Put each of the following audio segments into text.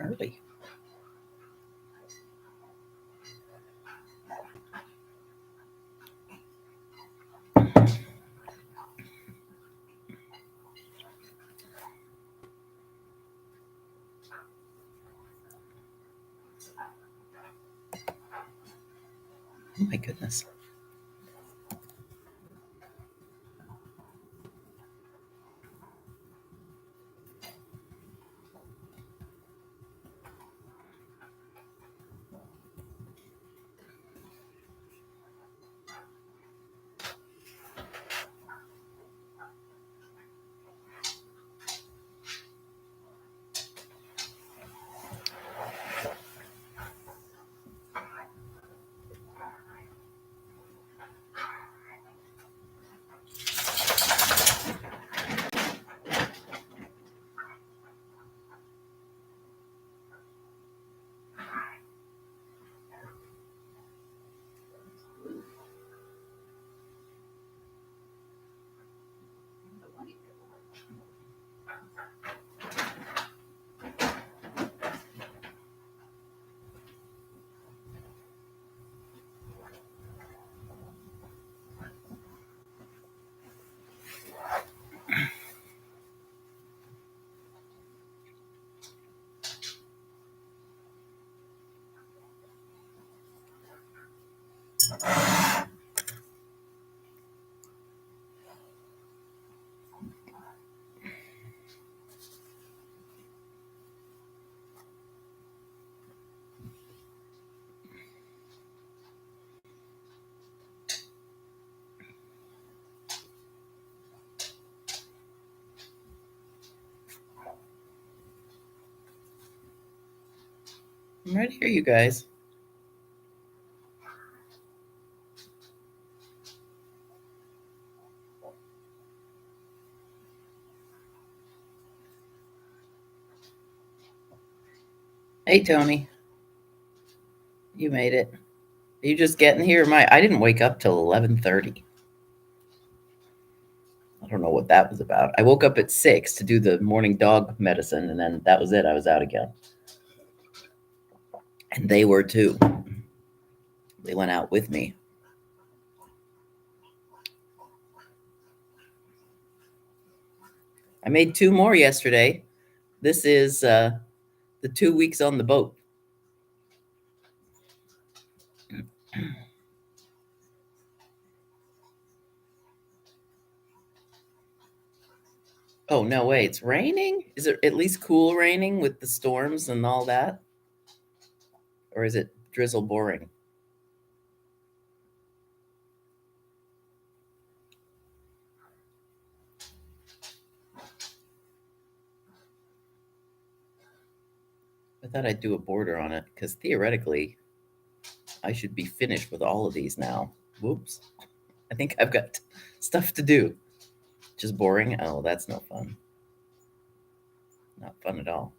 early. Oh my goodness. I'm right here, you guys. Hey, Tony. You made it. Are you just getting here? I didn't wake up till 11:30. I don't know what that was about. I woke up at 6 to do the morning dog medicine, and then that was it. I was out again. And they were too. They went out with me. I made 2 more yesterday. This is the 2 weeks on the boat. Oh, no way. It's raining? Is it at least cool raining with the storms and all that? Or is it drizzle boring? I thought I'd do a border on it because theoretically I should be finished with all of these now. Whoops. I think I've got stuff to do. Just boring? Oh, that's no fun. Not fun at all.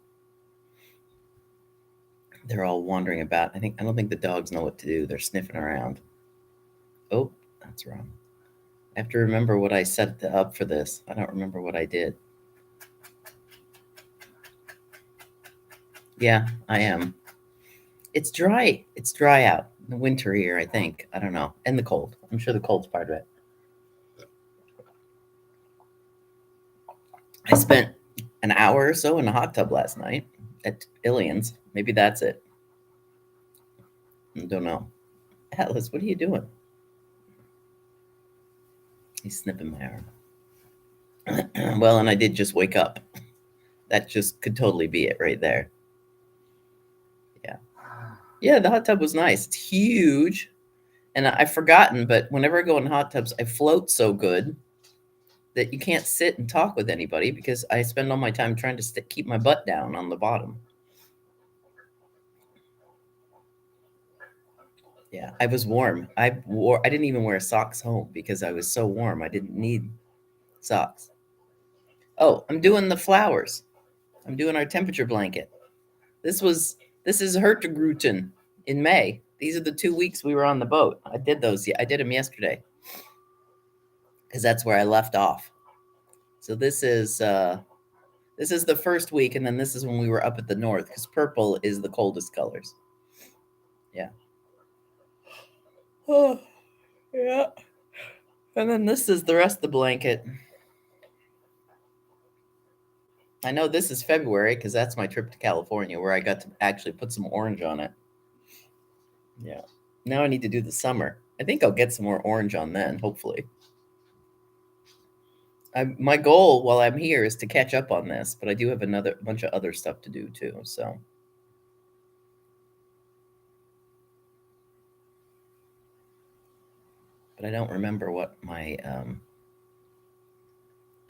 They're all wandering about. I don't think the dogs know what to do. They're sniffing around. Oh, that's wrong. I have to remember what I set up for this. I don't remember what I did. Yeah, I am. It's dry. It's dry out. The winter here, I think. I don't know. And the cold. I'm sure the cold's part of it. I spent an hour or so in a hot tub last night at Illian's. Maybe that's it. I don't know. Atlas, what are you doing? He's snipping my arm. Well, and I did just wake up. That just could totally be it right there. Yeah. Yeah, the hot tub was nice. It's huge. And I've forgotten, but whenever I go in hot tubs, I float so good that you can't sit and talk with anybody because I spend all my time trying to keep my butt down on the bottom. Yeah, I was warm. I didn't even wear socks home because I was so warm. I didn't need socks. Oh, I'm doing the flowers. I'm doing our temperature blanket. This is Hertegruten in May. These are the 2 weeks we were on the boat. I did those. I did them yesterday because that's where I left off. So this is This is the first week, and then this is when we were up at the north, because purple is the coldest colors. Yeah. Oh, yeah. And then this is the rest of the blanket. I know this is February because that's my trip to California where I got to actually put some orange on it. Yeah. Now I need to do the summer. I think I'll get some more orange on then, hopefully. My goal while I'm here is to catch up on this, but I do have another bunch of other stuff to do too. So, but I don't remember what I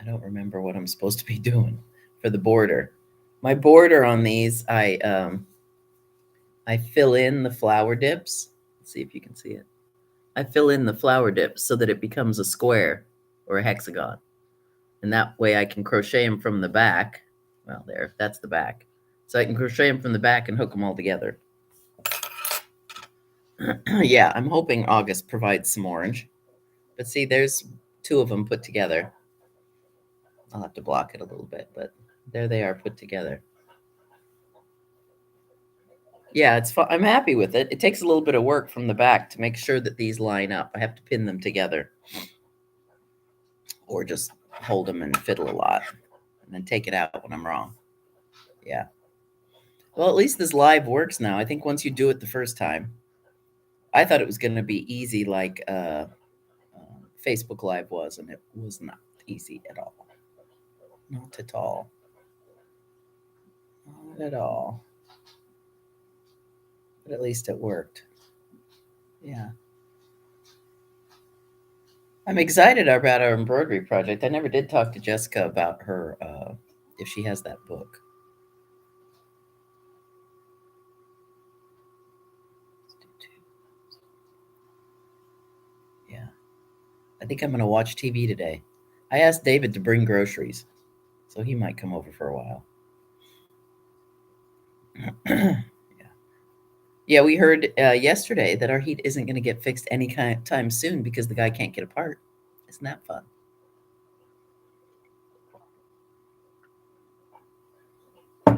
don't remember what I'm supposed to be doing for the border. My border on these, I fill in the flower dips. Let's see if you can see it. I fill in the flower dips so that it becomes a square or a hexagon. And that way I can crochet them from the back. Well, there, that's the back. So I can crochet them from the back and hook them all together. Yeah, I'm hoping August provides some orange. But see, there's two of them put together. I'll have to block it a little bit, but there they are put together. Yeah, it's fun. I'm happy with it. It takes a little bit of work from the back to make sure that these line up. I have to pin them together or just hold them and fiddle a lot and then take it out when I'm wrong. Yeah. Well, at least this live works now. I think once you do it the first time, I thought it was going to be easy like Facebook Live was, and it was not easy at all. Not at all. Not at all. But at least it worked. Yeah. I'm excited about our embroidery project. I never did talk to Jessica about her, if she has that book. Yeah. I think I'm going to watch TV today. I asked David to bring groceries, so he might come over for a while. Yeah. Yeah, we heard yesterday that our heat isn't going to get fixed any time soon because the guy can't get a part. Isn't that fun? Yeah.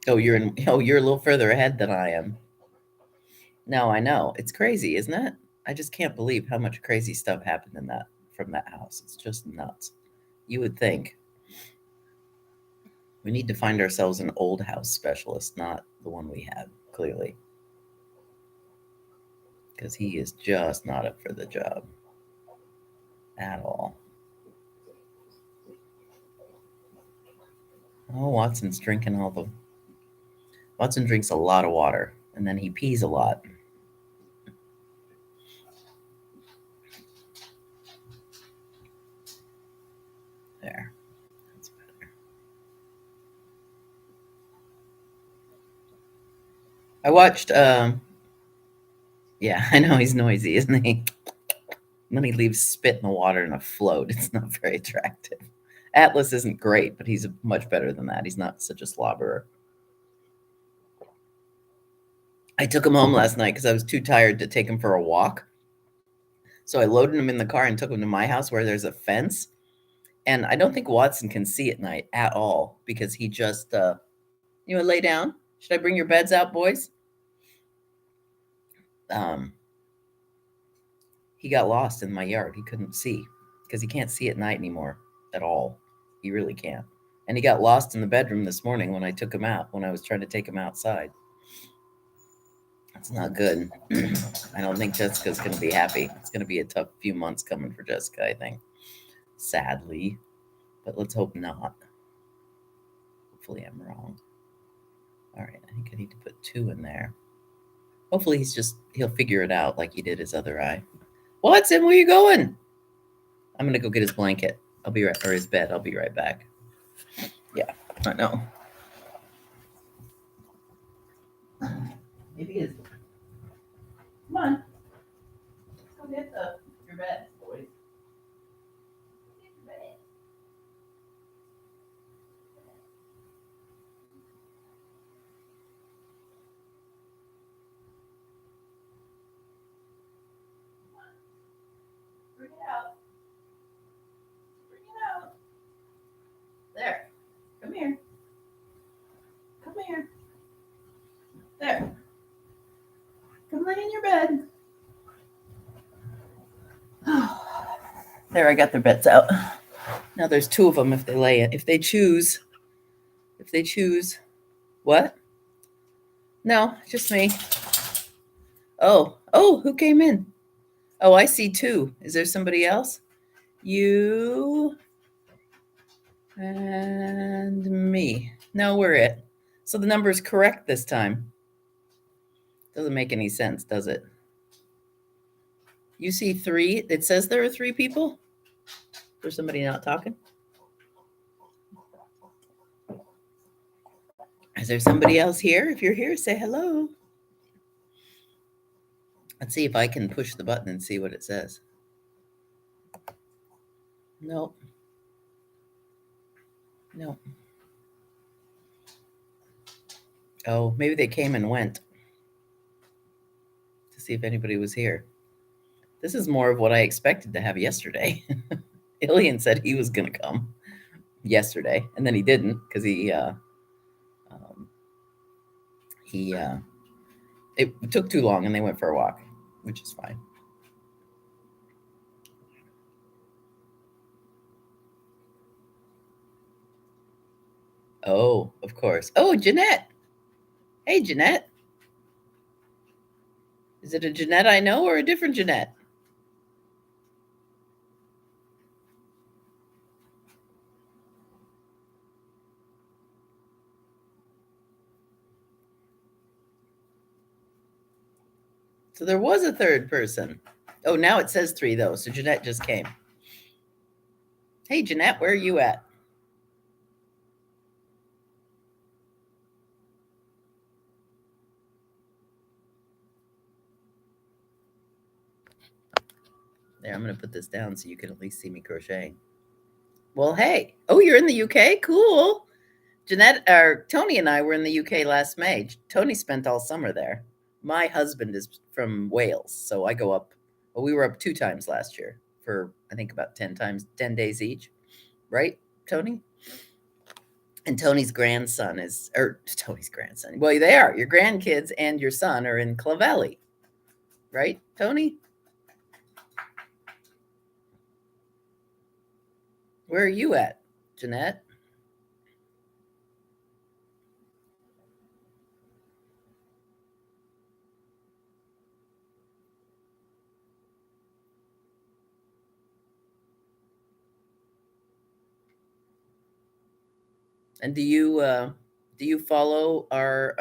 Oh, you're in. Oh, you're a little further ahead than I am. No, I know. It's crazy, isn't it? I just can't believe how much crazy stuff happened in that from that house. It's just nuts. You would think we need to find ourselves an old house specialist, not the one we had, clearly. Because he is just not up for the job at all. Oh, Watson's drinking all the. Watson drinks a lot of water, and then he pees a lot. There. That's better. I watched, yeah, I know he's noisy, isn't he? And then he leaves spit in the water in a float. It's not very attractive. Atlas isn't great, but he's much better than that. He's not such a slobberer. I took him home last night because I was too tired to take him for a walk. So I loaded him in the car and took him to my house where there's a fence. And I don't think Watson can see at night at all because he just, you want to lay down? Should I bring your beds out, boys? He got lost in my yard. He couldn't see because he can't see at night anymore at all. He really can't. And he got lost in the bedroom this morning when I took him out, when I was trying to take him outside. That's not good. I don't think Jessica's going to be happy. It's going to be a tough few months coming for Jessica, I think. Sadly. But let's hope not. Hopefully I'm wrong. All right, I think I need to put 2 in there. Hopefully he'll figure it out like he did his other eye. Watson, where you going? I'm going to go get his blanket. I'll be right, or his bed. I'll be right back. Yeah, I know. Maybe it's. Come on. Let's go get your bed, boys. Get your bed. There, I got their bets out. Now there's two of them if they lay it. If they choose. What? No, just me. Oh, who came in? Oh, I see two. Is there somebody else? You and me. No, we're it. So the number is correct this time. Doesn't make any sense, does it? You see three. It says there are three people. There's somebody not talking. Is there somebody else here? If you're here, say hello. Let's see if I can push the button and see what it says. Nope. Nope. Oh, maybe they came and went to see if anybody was here. This is more of what I expected to have yesterday. Ilian said he was going to come yesterday, and then he didn't because it took too long and they went for a walk, which is fine. Oh, of course. Oh, Jeanette. Hey, Jeanette. Is it a Jeanette I know or a different Jeanette? So there was a third person. Oh, now it says three, though. So Jeanette just came. Hey, Jeanette, where are you at? There, I'm going to put this down so you can at least see me crocheting. Well, hey. Oh, you're in the UK? Cool. Jeanette, or Tony and I were in the UK last May. Tony spent all summer there. My husband is from Wales, so I go up. Well, we were up 2 times last year for, I think, about 10 days each. Right, Tony? And Tony's grandson is, or Tony's grandson. Well, they are. Your grandkids and your son are in Clovelly. Right, Tony? Where are you at, Jeanette? And do you follow our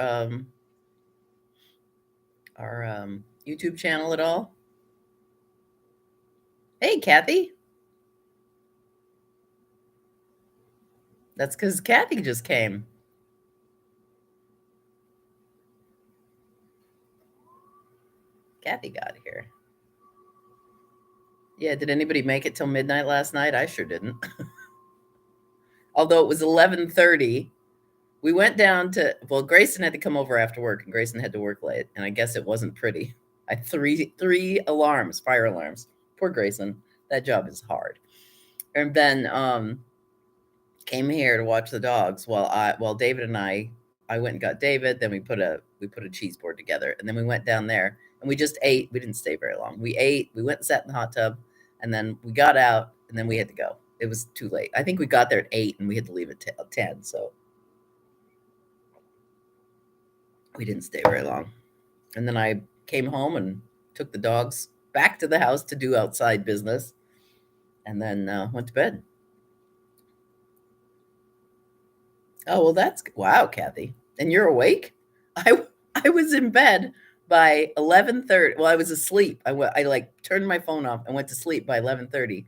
YouTube channel at all? Hey, Kathy. That's because Kathy just came. Kathy got here. Yeah, did anybody make it till midnight last night? I sure didn't. Although it was 11:30. We went down to, well, Grayson had to come over after work, and Grayson had to work late, and I guess it wasn't pretty. I had three alarms, fire alarms. Poor Grayson. That job is hard. And then came here to watch the dogs while David and I went and got David. Then we put a cheese board together, and then we went down there and we just ate. We didn't stay very long. We ate. We went and sat in the hot tub, and then we got out, and then we had to go. It was too late. I think we got there at 8, and we had to leave at 10. So we didn't stay very long. And then I came home and took the dogs back to the house to do outside business, and then went to bed. Oh, well, that's wow, Kathy. And you're awake? I was in bed by 11:30. Well, I was asleep. I like turned my phone off and went to sleep by 11:30.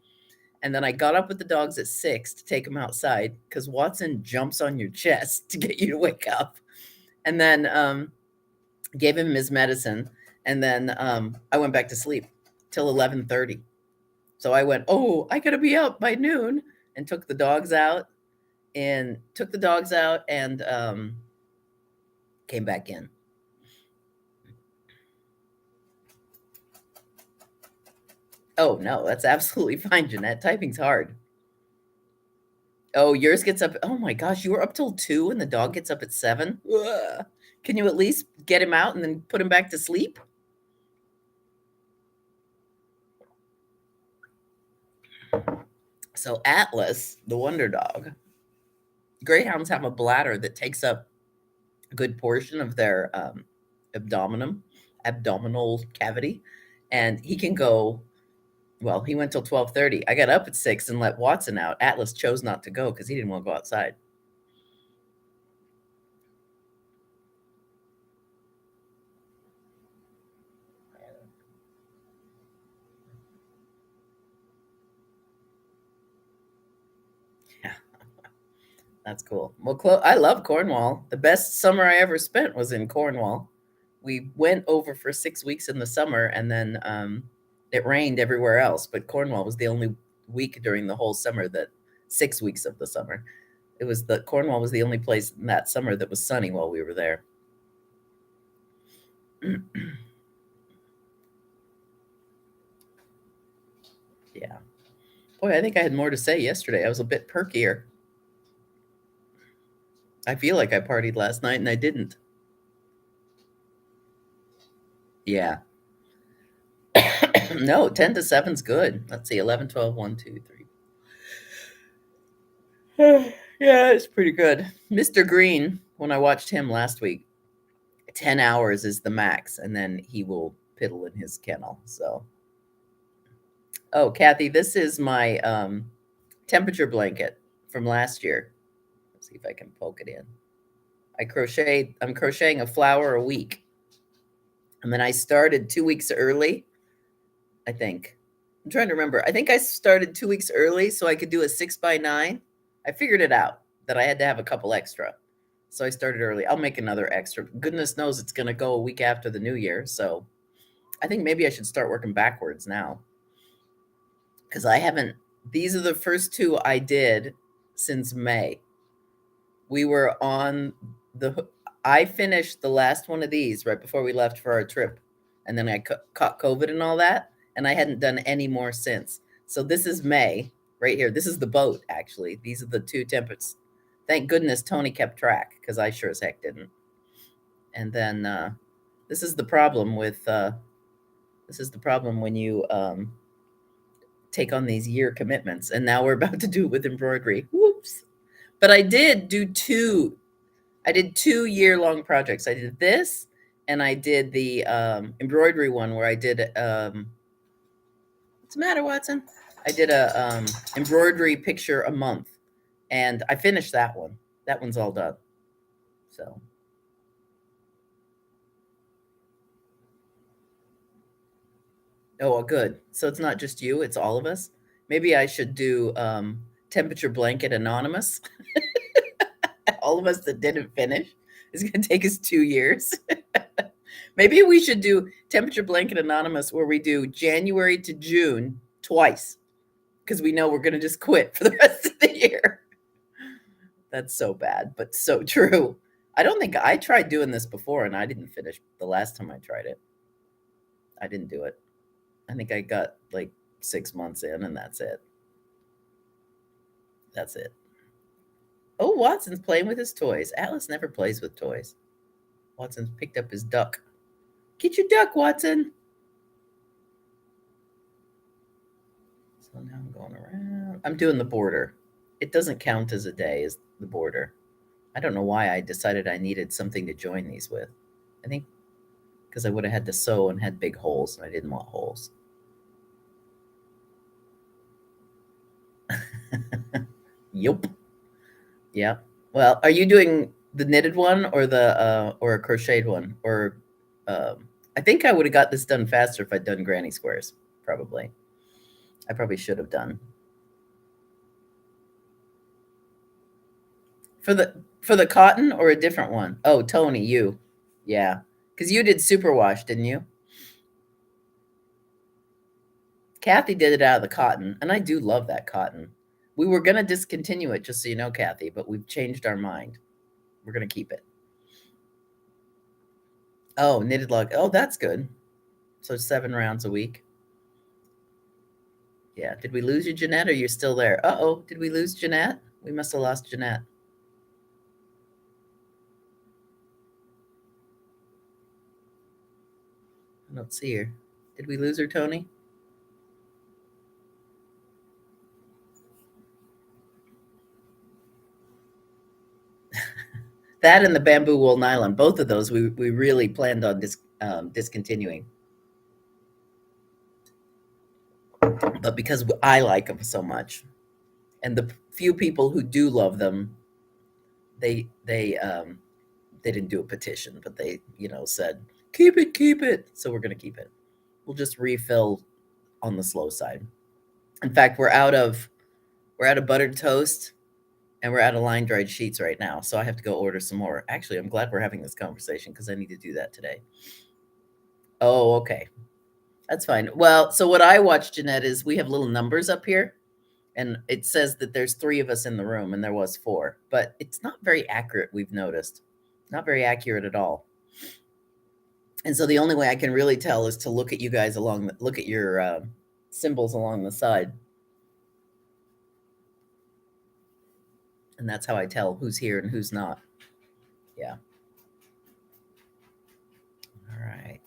And then I got up with the dogs at 6 to take them outside because Watson jumps on your chest to get you to wake up. And then gave him his medicine. And then I went back to sleep till 11:30. So I went, oh, I got to be up by noon, and took the dogs out and came back in. Oh, no, that's absolutely fine, Jeanette. Typing's hard. Oh, yours gets up. Oh my gosh, you were up till 2 and the dog gets up at 7. Ugh. Can you at least get him out and then put him back to sleep? So Atlas, the wonder dog, greyhounds have a bladder that takes up a good portion of their abdominal cavity, and he can go. Well, he went till 12:30. I got up at 6 and let Watson out. Atlas chose not to go because he didn't want to go outside. Yeah, that's cool. Well, I love Cornwall. The best summer I ever spent was in Cornwall. We went over for 6 weeks in the summer, and then it rained everywhere else. But Cornwall was the only week during the whole summer, that 6 weeks of the summer. Cornwall was the only place in that summer that was sunny while we were there. Yeah. Boy, I think I had more to say yesterday. I was a bit perkier. I feel like I partied last night and I didn't. Yeah. No, 10 to 7's good. Let's see, 11, 12, 1, 2, 3. Yeah, it's pretty good. Mr. Green, when I watched him last week, 10 hours is the max, and then he will piddle in his kennel. So, oh, Kathy, this is my temperature blanket from last year. Let's see if I can poke it in. I'm crocheting a flower a week. And then I started 2 weeks early, I think. I'm trying to remember. I think I started 2 weeks early so I could do a 6x9. I figured it out that I had to have a couple extra. So I started early. I'll make another extra. Goodness knows it's going to go a week after the new year. So I think maybe I should start working backwards now. Because these are the first two I did since May. I finished the last one of these right before we left for our trip. And then I caught COVID and all that. And I hadn't done any more since. So this is May right here. This is the boat, actually. These are the two templates. Thank goodness Tony kept track, because I sure as heck didn't. And then this is the problem when you take on these year commitments. And now we're about to do it with embroidery. Whoops. But I did 2-year-long projects. I did this, and I did the embroidery one where I did what's the matter, Watson? I did a embroidery picture a month, and I finished that one. That one's all done. So well, good. So it's not just you, it's all of us. Maybe I should do temperature blanket anonymous. All of us that didn't finish. It's going to take us 2 years. Maybe we should do temperature blanket anonymous, where we do January to June twice, because we know we're going to just quit for the rest of the year. That's so bad, but so true. I don't think I tried doing this before, and I didn't finish the last time I tried it. I didn't do it. I think I got like 6 months in, and that's it. That's it. Oh, Watson's playing with his toys. Atlas never plays with toys. Watson's picked up his duck. Get your duck, Watson. So now I'm going around. I'm doing the border. It doesn't count as a day as the border. I don't know why I decided I needed something to join these with. I think because I would have had to sew and had big holes, and I didn't want holes. Yup. Yeah. Well, are you doing the knitted one or or a crocheted one? Or I think I would have got this done faster if I'd done granny squares. Probably. I probably should have done. For the cotton or a different one? Oh, Tony, you. Yeah. Because you did superwash, didn't you? Kathy did it out of the cotton, and I do love that cotton. We were going to discontinue it, just so you know, Kathy, but we've changed our mind. We're going to keep it. Oh, knitted log. Oh, that's good. So 7 rounds a week. Yeah. Did we lose you, Jeanette? Or are you still there? Uh-oh. Did we lose Jeanette? We must have lost Jeanette. I don't see her. Did we lose her, Tony? That and the bamboo wool nylon, both of those we really planned on discontinuing. But because I like them so much, and the few people who do love them, they didn't do a petition, but they said keep it, keep it. So we're gonna keep it. We'll just refill on the slow side. In fact, we're out of buttered toast, and we're out of line dried sheets right now. So I have to go order some more. Actually, I'm glad we're having this conversation because I need to do that today. Oh, okay. That's fine. Well, so what I watched, Jeanette, is we have little numbers up here, and it says that there's 3 of us in the room, and there was 4, but it's not very accurate. We've noticed, not very accurate at all. And so the only way I can really tell is to look at you guys look at your symbols along the side, and that's how I tell who's here and who's not. Yeah. All right.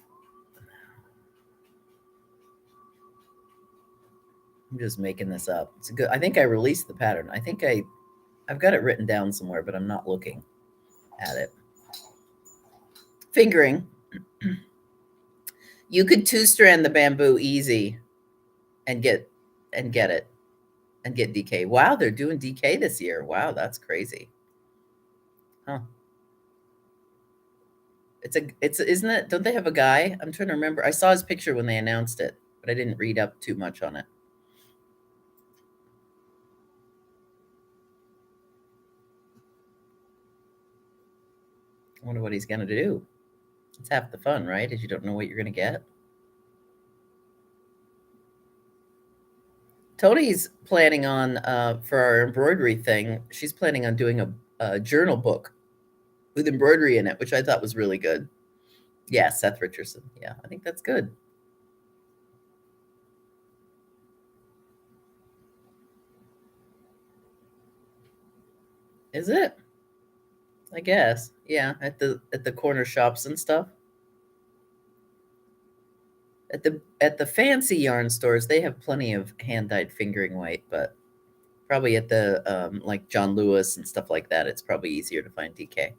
I'm just making this up. It's good. I think I released the pattern. I think I've got it written down somewhere, but I'm not looking at it. Fingering. You could 2-strand the bamboo easy and get it and get DK. Wow, they're doing DK this year. Wow, that's crazy. Huh. Isn't it? Don't they have a guy? I'm trying to remember. I saw his picture when they announced it, but I didn't read up too much on it. I wonder what he's going to do. It's half the fun, right? Is you don't know what you're going to get. Tony's planning on, for our embroidery thing, she's planning on doing a journal book with embroidery in it, which I thought was really good. Yeah, Seth Richardson. Yeah, I think that's good. Is it? I guess. Yeah, at the corner shops and stuff. At the fancy yarn stores, they have plenty of hand-dyed fingering weight, but probably at the like John Lewis and stuff like that, it's probably easier to find DK.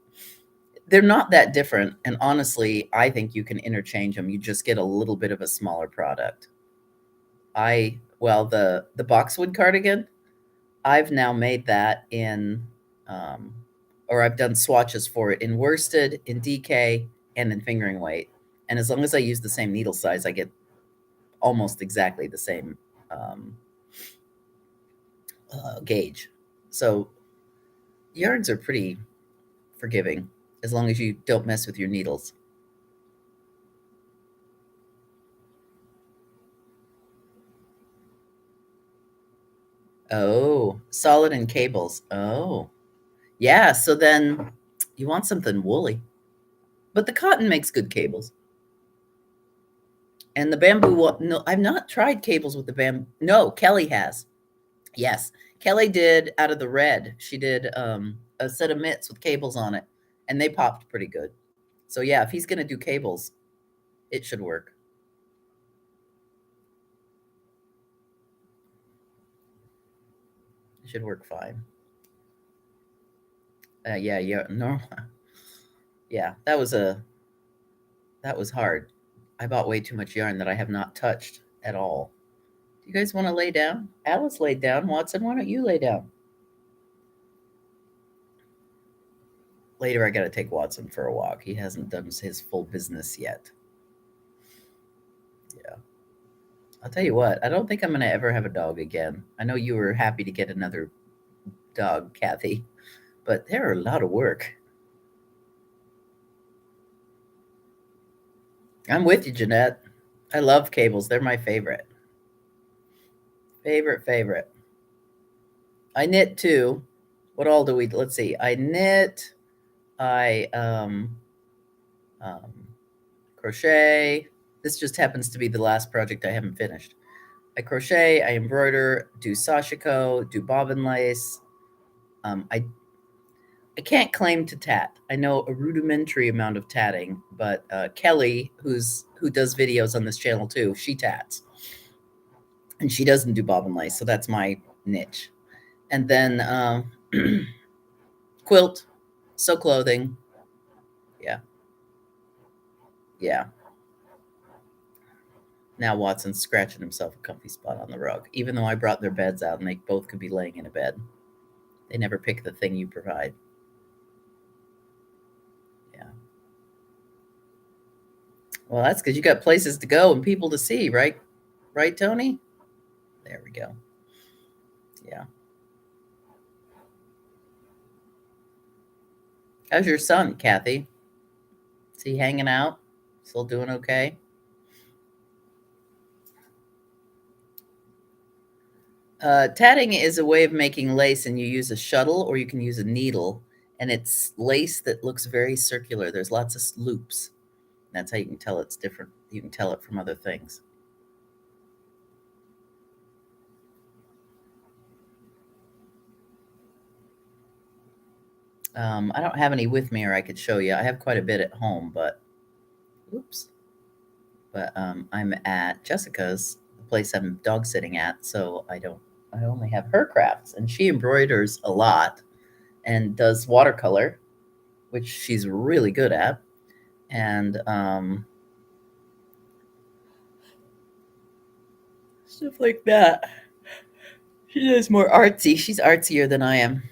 They're not that different, and honestly, I think you can interchange them. You just get a little bit of a smaller product. Well, the boxwood cardigan, I've now made that in, or I've done swatches for it in worsted, in DK, and in fingering weight. And as long as I use the same needle size, I get almost exactly the same gauge. So yarns are pretty forgiving as long as you don't mess with your needles. Oh, solid and cables. Oh, yeah. So then you want something woolly, but the cotton makes good cables. And the bamboo, no, I've not tried cables with the bamboo. No, Kelly has. Yes, Kelly did out of the red. She did a set of mitts with cables on it, and they popped pretty good. So yeah, if he's gonna do cables, it should work. It should work fine. Yeah, no, yeah, that was hard. I bought way too much yarn that I have not touched at all. Do you guys want to lay down? Alice laid down. Watson, why don't you lay down? Later, I got to take Watson for a walk. He hasn't done his full business yet. Yeah. I'll tell you what, I don't think I'm going to ever have a dog again. I know you were happy to get another dog, Kathy, but they're a lot of work. I'm with you, Jeanette. I love cables. They're my favorite. Favorite. I knit too. What all do we, let's see. I knit, I crochet. This just happens to be the last project I haven't finished. I crochet, I embroider, do sashiko, do bobbin lace. I can't claim to tat. I know a rudimentary amount of tatting, but Kelly, who does videos on this channel too, she tats. And she doesn't do bobbin lace, so that's my niche. And then quilt. So clothing. Yeah. Yeah. Now Watson's scratching himself a comfy spot on the rug, even though I brought their beds out and they both could be laying in a bed. They never pick the thing you provide. Yeah. Well, that's because you got places to go and people to see, right? Right, Tony? There we go. Yeah. How's your son, Kathy? Is he hanging out? Still doing okay? Tatting is a way of making lace, and you use a shuttle or you can use a needle, and it's lace that looks very circular. There's lots of loops. That's how you can tell it's different. You can tell it from other things. I don't have any with me, or I could show you. I have quite a bit at home, but oops. But I'm at Jessica's, the place I'm dog sitting at, so I don't. I only have her crafts, and she embroiders a lot and does watercolor, which she's really good at, and stuff like that. She is more artsy. She's artsier than I am.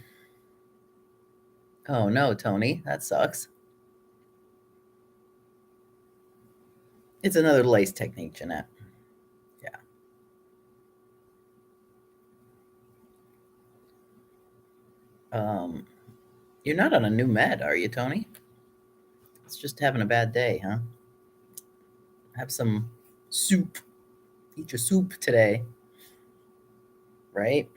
Oh no, Tony, that sucks. It's another lace technique, Jeanette. Yeah. Um, you're not on a new med, are you, Tony? It's just having a bad day, huh? Have some soup. Eat your soup today, right?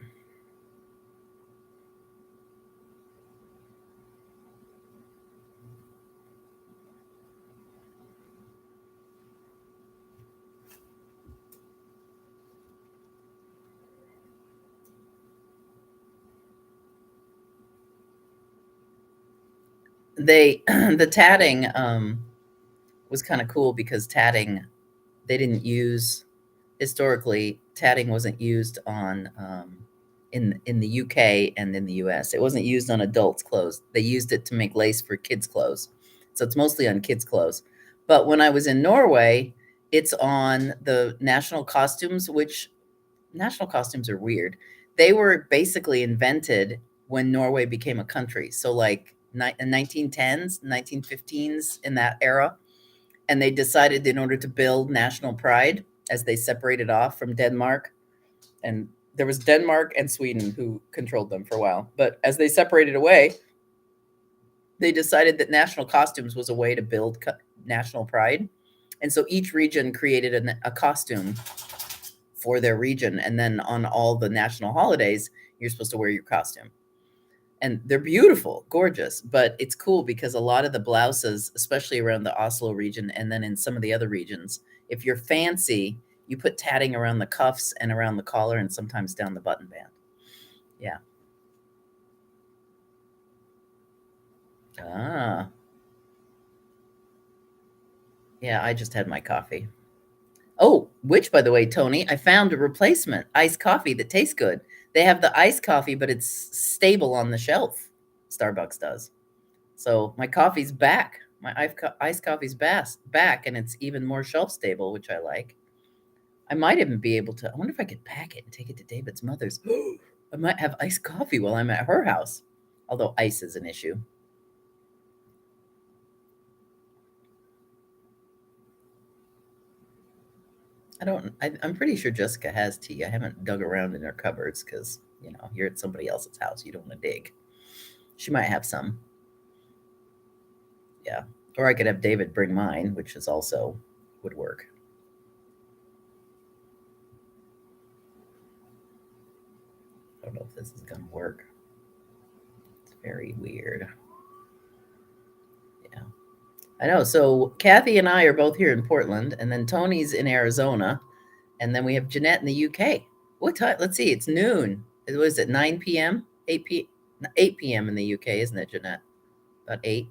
They the tatting was kind of cool because tatting they didn't use historically tatting wasn't used on in the UK and in the US. It wasn't used on adults' clothes. They used it to make lace for kids' clothes. So it's mostly on kids' clothes. But when I was in Norway, it's on the national costumes, which national costumes are weird. They were basically invented when Norway became a country. So like 1910s, 1915s in that era, and they decided in order to build national pride as they separated off from Denmark, and there was Denmark and Sweden who controlled them for a while, but as they separated away, they decided that national costumes was a way to build national pride, and so each region created a costume for their region, and then on all the national holidays you're supposed to wear your costume, and they're beautiful, gorgeous. But it's cool because a lot of the blouses, especially around the Oslo region and then in some of the other regions, if you're fancy, you put tatting around the cuffs and around the collar and sometimes down the button band. Yeah. Ah. Yeah, I just had my coffee. Oh, which, by the way, Tony, I found a replacement iced coffee that tastes good. They have the iced coffee, but it's stable on the shelf. Starbucks does. So my coffee's back. My iced coffee's back, and it's even more shelf stable, which I like. I might even be able to. I wonder if I could pack it and take it to David's mother's. I might have iced coffee while I'm at her house, although ice is an issue. I don't. I'm pretty sure Jessica has tea. I haven't dug around in her cupboards because you're at somebody else's house. You don't want to dig. She might have some. Yeah, or I could have David bring mine, which is also would work. I don't know if this is gonna work. It's very weird. Yeah, I know. So Kathy and I are both here in Portland, and then Tony's in Arizona, and then we have Jeanette in the UK. What time? Let's see. It's noon. Was it 9 p.m.? 8 p.m. in the UK, isn't it, Jeanette? About 8.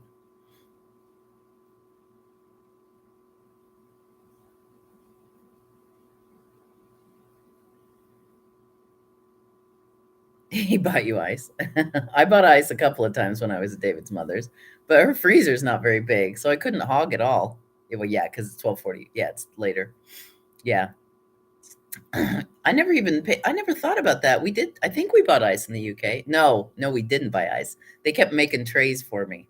He bought you ice. I bought ice a couple of times when I was at David's mother's, but her freezer's not very big, so I couldn't hog it all. Yeah, well, yeah, because it's 12:40. Yeah, it's later. Yeah. I never thought about that. We did. I think we bought ice in the UK. No, no, we didn't buy ice. They kept making trays for me,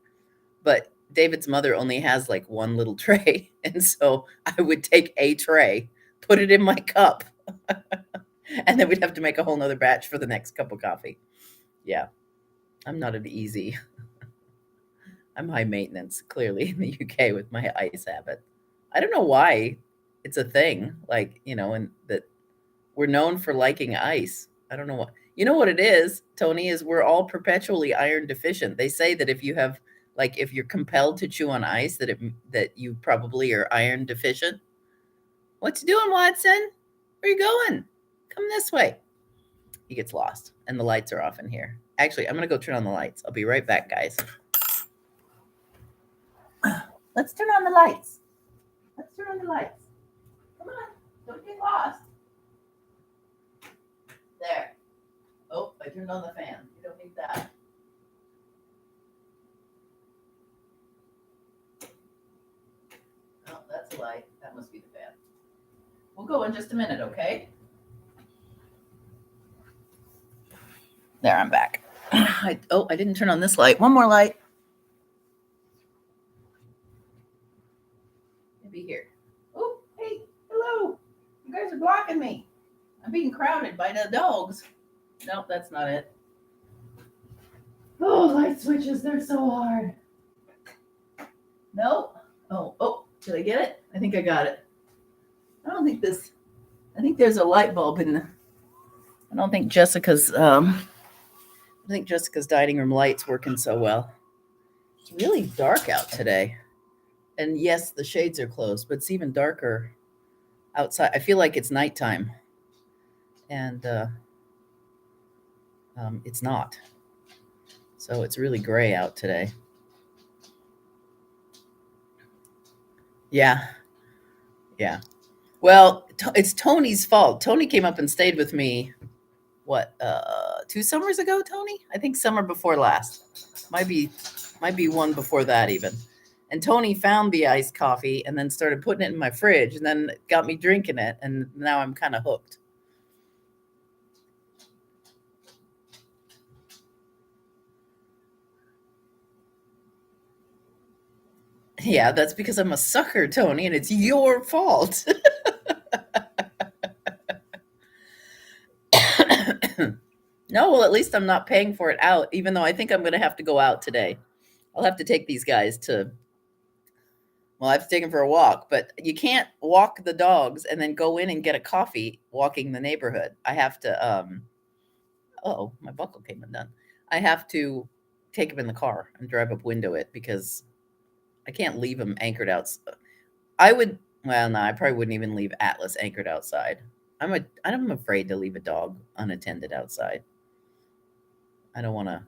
but David's mother only has like one little tray, and so I would take a tray, put it in my cup, and then we'd have to make a whole nother batch for the next cup of coffee. Yeah, I'm not an easy. I'm high maintenance, clearly, in the UK with my ice habit. I don't know why it's a thing, like, and that we're known for liking ice. I don't know what. You know what it is, Tony, is we're all perpetually iron deficient. They say that if you're compelled to chew on ice, that you probably are iron deficient. What you doing, Watson? Where you going? Come this way. He gets lost, and the lights are off in here. Actually, I'm gonna go turn on the lights. I'll be right back, guys. Let's turn on the lights. Let's turn on the lights. Come on, don't get lost. There. Oh, I turned on the fan. You don't need that. Oh, that's a light. That must be the fan. We'll go in just a minute, okay? There, I'm back. I didn't turn on this light. One more light. Maybe here. Oh, hey, hello. You guys are blocking me. I'm being crowded by the dogs. Nope, that's not it. Oh, light switches, they're so hard. Nope. Oh, did I get it? I think I got it. I think there's a light bulb in the, I don't think Jessica's dining room light's working so well. It's really dark out today. And yes, the shades are closed, but it's even darker outside. I feel like it's nighttime. And it's not. So it's really gray out today. Yeah. Yeah. Well, it's Tony's fault. Tony came up and stayed with me, what, 2 summers ago, Tony? I think summer before last. Might be one before that even. And Tony found the iced coffee and then started putting it in my fridge and then got me drinking it, and now I'm kind of hooked. Yeah, that's because I'm a sucker, Tony, and it's your fault. No, well, at least I'm not paying for it out, even though I think I'm going to have to go out today. I'll have to take these guys I have to take them for a walk, but you can't walk the dogs and then go in and get a coffee walking the neighborhood. I have to, oh, my buckle came undone. I have to take them in the car and drive up window it because I can't leave them anchored out. No, I probably wouldn't even leave Atlas anchored outside. I'm afraid to leave a dog unattended outside. I don't want to.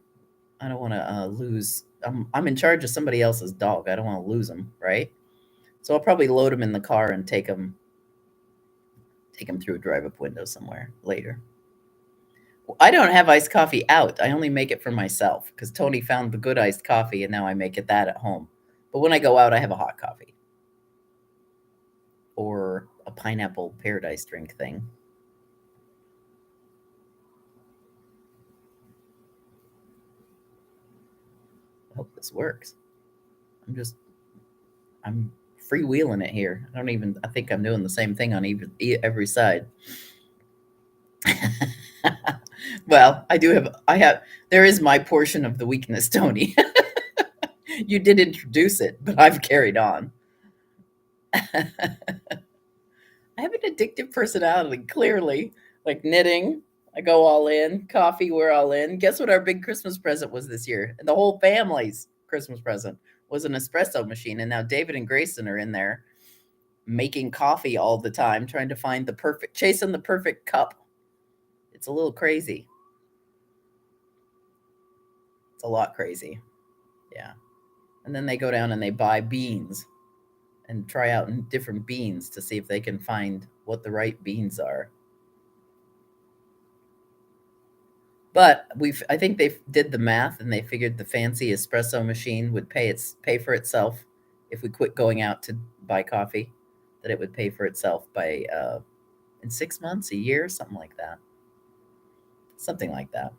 I don't want to lose. I'm in charge of somebody else's dog. I don't want to lose them, right? So I'll probably load them in the car and take them through a drive-up window somewhere later. Well, I don't have iced coffee out. I only make it for myself because Tony found the good iced coffee, and now I make it that at home. But when I go out, I have a hot coffee or a pineapple paradise drink thing. I hope this works. I'm freewheeling it here. I think I'm doing the same thing on every side. Well, there is my portion of the weakness, Tony. You did introduce it, but I've carried on. I have an addictive personality, clearly. Like knitting, I go all in. Coffee, we're all in. Guess what our big Christmas present was this year? And the whole family's Christmas present was an espresso machine. And now David and Grayson are in there making coffee all the time, trying to find chasing the perfect cup. It's a little crazy. It's a lot crazy. Yeah. And then they go down and they buy beans and try out different beans to see if they can find what the right beans are. But I think they did the math and they figured the fancy espresso machine would pay for itself if we quit going out to buy coffee. That it would pay for itself by in 6 months, a year, something like that. Something like that.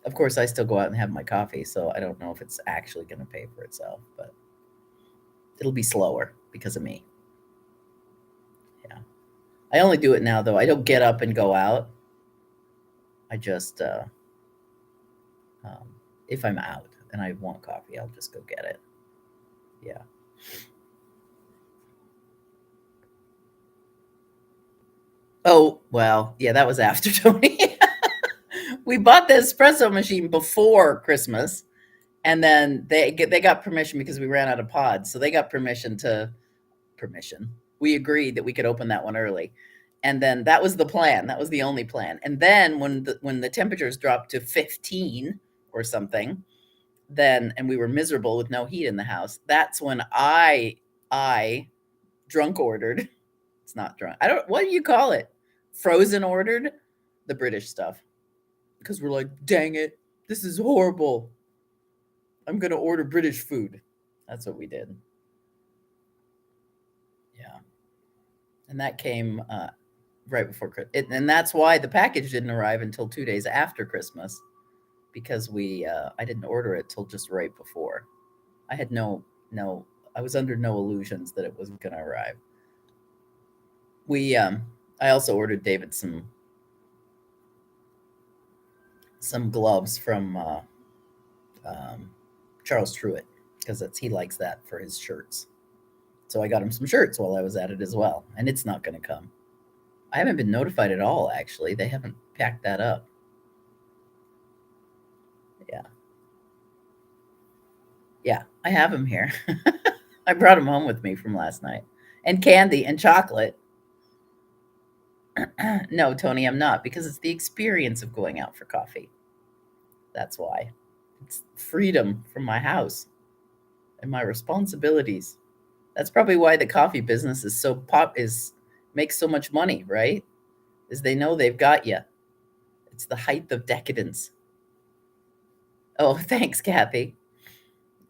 Of course, I still go out and have my coffee, so I don't know if it's actually going to pay for itself, but it'll be slower because of me. Yeah. I only do it now, though. I don't get up and go out. I just, if I'm out and I want coffee, I'll just go get it. Yeah. Oh, well, yeah, that was after Tony. We bought the espresso machine before Christmas, and then they got permission because we ran out of pods. So they got permission. We agreed that we could open that one early. And then that was the plan. That was the only plan. And then when the temperatures dropped to 15 or something, and we were miserable with no heat in the house, that's when I drunk ordered. It's not drunk. I don't, what do you call it? Frozen ordered the British stuff. Because we're like, dang it, this is horrible. I'm going to order British food. That's what we did. Yeah. And that came right before Christmas. And that's why the package didn't arrive until 2 days after Christmas, because I didn't order it till just right before. I had I was under no illusions that it wasn't going to arrive. I also ordered David some gloves from Charles Truitt, because he likes that for his shirts. So I got him some shirts while I was at it as well, and it's not going to come. I haven't been notified at all, actually. They haven't packed that up. Yeah. Yeah, I have him here. I brought him home with me from last night. And candy and chocolate. No, Tony, I'm not, because it's the experience of going out for coffee. That's why. It's freedom from my house and my responsibilities. That's probably why the coffee business makes so much money, right? Is they know they've got you. It's the height of decadence. Oh, thanks, Kathy.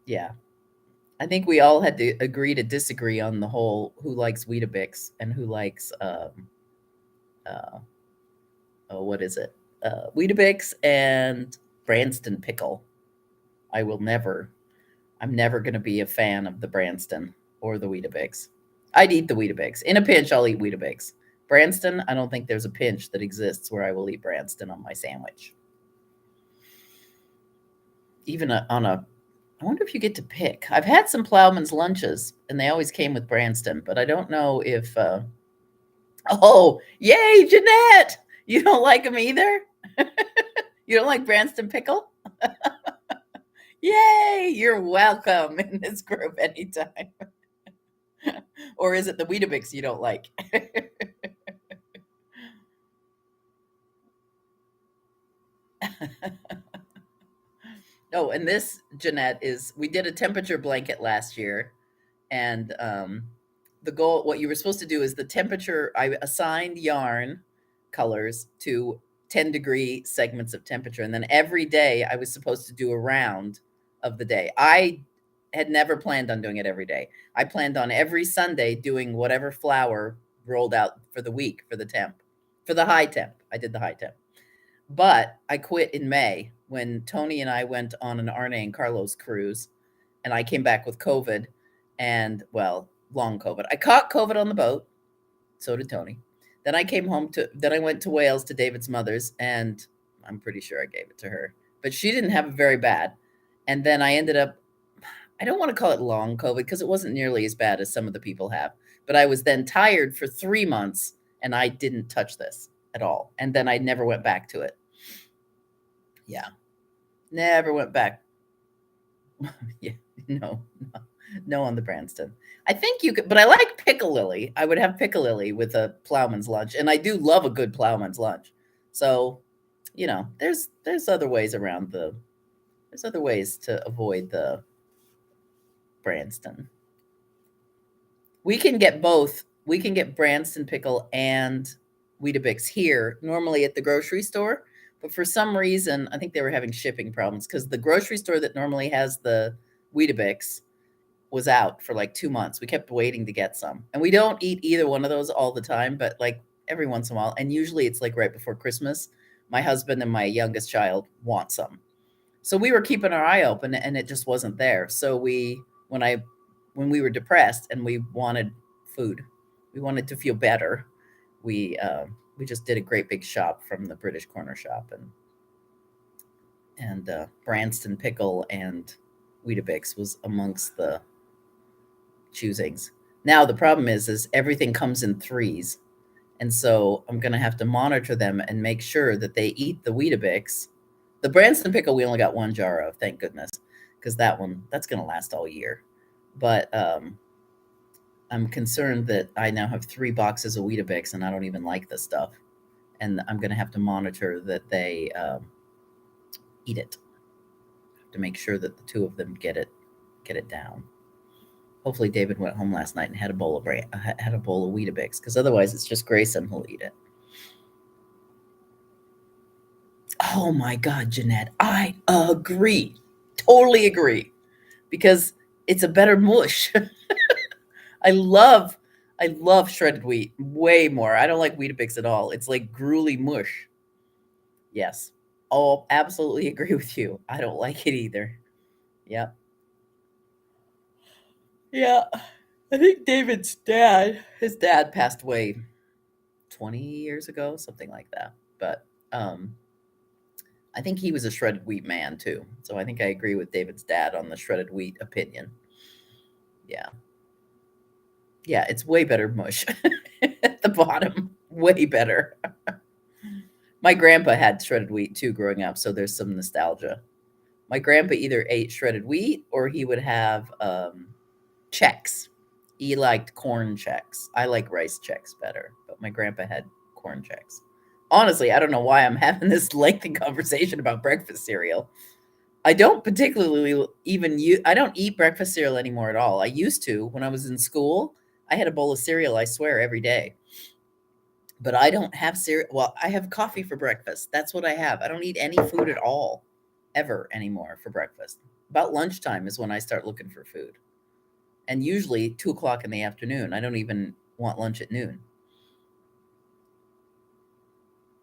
Yeah. I think we all had to agree to disagree on the whole who likes Weetabix and who likes what is it? Weetabix and Branston pickle. I'm never going to be a fan of the Branston or the Weetabix. I'd eat the Weetabix. In a pinch, I'll eat Weetabix. Branston, I don't think there's a pinch that exists where I will eat Branston on my sandwich. Even I wonder if you get to pick. I've had some Plowman's lunches, and they always came with Branston, but I don't know if. Oh, yay, Jeanette! You don't like them either? You don't like Branston pickle? Yay! You're welcome in this group anytime. Or is it the Weetabix you don't like? Oh, and this, Jeanette, we did a temperature blanket last year, and the goal, what you were supposed to do is the temperature, I assigned yarn colors to 10-degree segments of temperature, and then every day I was supposed to do a round of the day. I had never planned on doing it every day. I planned on every Sunday doing whatever flour rolled out for the week for the high temp. I did the high temp. But I quit in May when Tony and I went on an Arne and Carlos cruise, and I came back with COVID, and well, long COVID. I caught COVID on the boat. So did Tony. Then I went to Wales to David's mother's, and I'm pretty sure I gave it to her, but she didn't have it very bad. And then I ended up, I don't want to call it long COVID because it wasn't nearly as bad as some of the people have, but I was then tired for 3 months and I didn't touch this at all. And then I never went back to it. Yeah. Never went back. Yeah. No on the Branston. I think you could, but I like piccalilli. I would have piccalilli with a Plowman's lunch, and I do love a good Plowman's lunch. So, there's other ways there's other ways to avoid the Branston. We can get both. We can get Branston pickle and Weetabix here. Normally at the grocery store, But for some reason, I think they were having shipping problems because the grocery store that normally has the Weetabix was out for like 2 months. We kept waiting to get some. And we don't eat either one of those all the time, but like every once in a while. And usually it's like right before Christmas. My husband and my youngest child want some. So we were keeping our eye open and it just wasn't there. So when we were depressed and we wanted food, we wanted to feel better, we just did a great big shop from the British Corner Shop, and Branston pickle and Weetabix was amongst the choosings. Now the problem is everything comes in threes, and so I'm gonna have to monitor them and make sure that they eat the Weetabix. The Branston pickle we only got one jar of, thank goodness, because that's gonna last all year. But I'm concerned that I now have 3 boxes of Weetabix and I don't even like this stuff, and I'm gonna have to monitor that they eat it to make sure that the two of them get it down. Hopefully, David went home last night and had a bowl of Weetabix, because otherwise, it's just Grayson who'll eat it. Oh my God, Jeanette, I agree, totally agree, because it's a better mush. I love shredded wheat way more. I don't like Weetabix at all. It's like gruely mush. Yes. Oh, absolutely agree with you. I don't like it either. Yeah. Yeah. I think his dad passed away 20 years ago, something like that. But I think he was a shredded wheat man too. So I think I agree with David's dad on the shredded wheat opinion. Yeah. Yeah, it's way better mush at the bottom. Way better. My grandpa had shredded wheat too growing up, so there's some nostalgia. My grandpa either ate shredded wheat or he would have Chex. He liked corn Chex. I like rice Chex better, but my grandpa had corn Chex. Honestly, I don't know why I'm having this lengthy conversation about breakfast cereal. I don't particularly I don't eat breakfast cereal anymore at all. I used to when I was in school. I had a bowl of cereal, I swear, every day. But I don't have cereal. Well, I have coffee for breakfast. That's what I have. I don't eat any food at all, ever anymore for breakfast. About lunchtime is when I start looking for food. And usually 2 o'clock in the afternoon. I don't even want lunch at noon.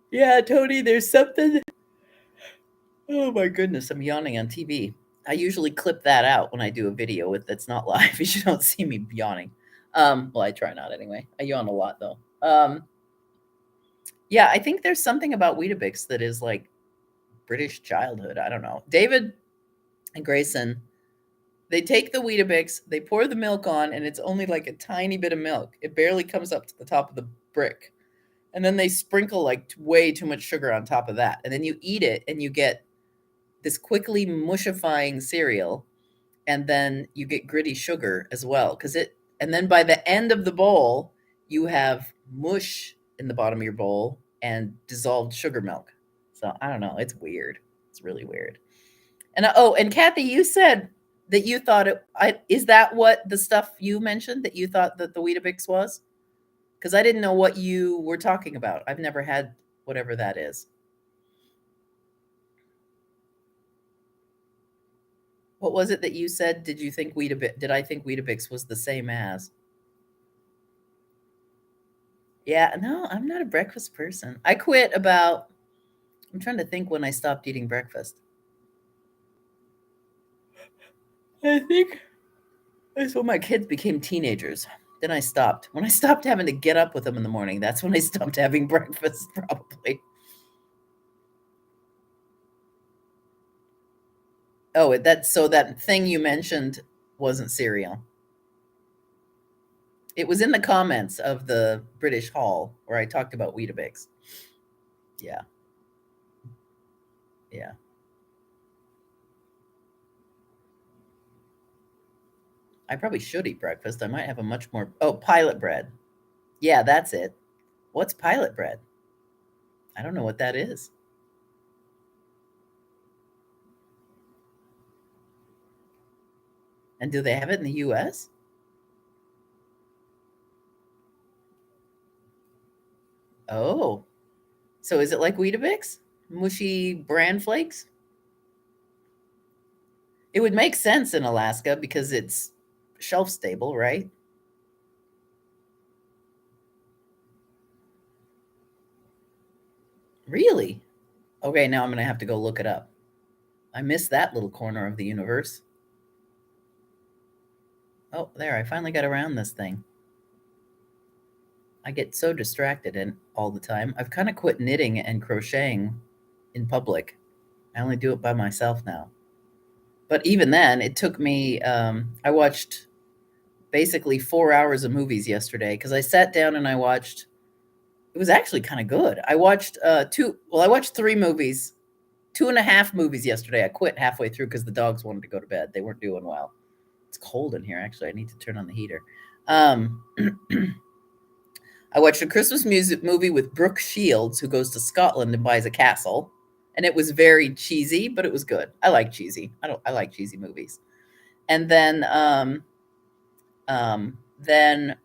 Yeah, Tony, there's something. Oh my goodness, I'm yawning on TV. I usually clip that out when I do a video that's not live. You don't see me yawning. Well, I try not anyway. I yawn a lot though. Yeah, I think there's something about Weetabix that is like British childhood. I don't know. David and Grayson, they take the Weetabix, they pour the milk on, and it's only like a tiny bit of milk. It barely comes up to the top of the brick. And then they sprinkle like way too much sugar on top of that. And then you eat it and you get this quickly mushifying cereal. And then you get gritty sugar as well. And then by the end of the bowl, you have mush in the bottom of your bowl and dissolved sugar milk. So I don't know. It's weird. It's really weird. And and Kathy, you said that you thought is that what the stuff you mentioned that you thought that the Weetabix was? Because I didn't know what you were talking about. I've never had whatever that is. What was it that you said? Did I think Weetabix was the same as? Yeah, no, I'm not a breakfast person. I'm trying to think when I stopped eating breakfast. I think that's when my kids became teenagers. Then I stopped. When I stopped having to get up with them in the morning, that's when I stopped having breakfast, probably. Oh, that thing you mentioned wasn't cereal. It was in the comments of the British Hall where I talked about Weetabix. Yeah. Yeah. I probably should eat breakfast. I might have a much more. Oh, pilot bread. Yeah, that's it. What's pilot bread? I don't know what that is. And do they have it in the US? Oh. So is it like Weetabix? Mushy bran flakes? It would make sense in Alaska because it's shelf stable, right? Really? Okay, now I'm going to have to go look it up. I missed that little corner of the universe. Oh, there, I finally got around this thing. I get so distracted and all the time. I've kind of quit knitting and crocheting in public. I only do it by myself now. But even then, it took me, I watched basically 4 hours of movies yesterday because I sat down and I watched, it was actually kind of good. I watched I watched 3 movies, 2.5 movies yesterday. I quit halfway through because the dogs wanted to go to bed. They weren't doing well. It's cold in here, actually. I need to turn on the heater. Um, I watched a Christmas music movie with Brooke Shields, who goes to Scotland and buys a castle. And it was very cheesy, but it was good. I like cheesy. I like cheesy movies. And then I